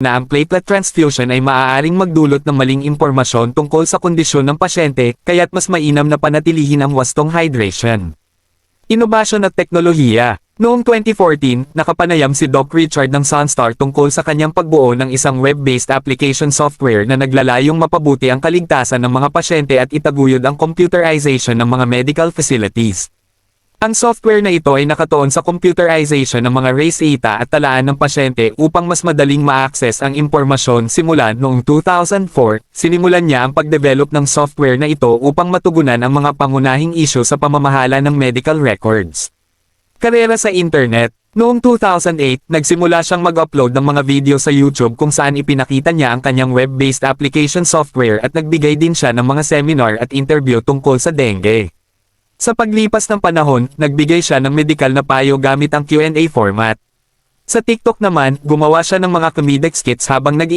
na ang platelet transfusion ay maaaring magdulot ng maling impormasyon tungkol sa kondisyon ng pasyente, kaya't mas mainam na panatilihin ang wastong hydration. Inobasyon at teknolohiya. Noong 2014, nakapanayam si Doc Richard ng Sunstar tungkol sa kanyang pagbuo ng isang web-based application software na naglalayong mapabuti ang kaligtasan ng mga pasyente at itaguyod ang computerization ng mga medical facilities. Ang software na ito ay nakatuon sa computerization ng mga race data at talaan ng pasyente upang mas madaling ma-access ang impormasyon. Simula noong 2004, sinimulan niya ang pagdevelop ng software na ito upang matugunan ang mga pangunahing isyu sa pamamahala ng medical records. Karera sa internet. Noong 2008, nagsimula siyang mag-upload ng mga video sa YouTube kung saan ipinakita niya ang kanyang web-based application software at nagbigay din siya ng mga seminar at interview tungkol sa dengue. Sa paglipas ng panahon, nagbigay siya ng medikal na payo gamit ang Q&A format. Sa TikTok naman, gumawa siya ng mga comedic skits habang nag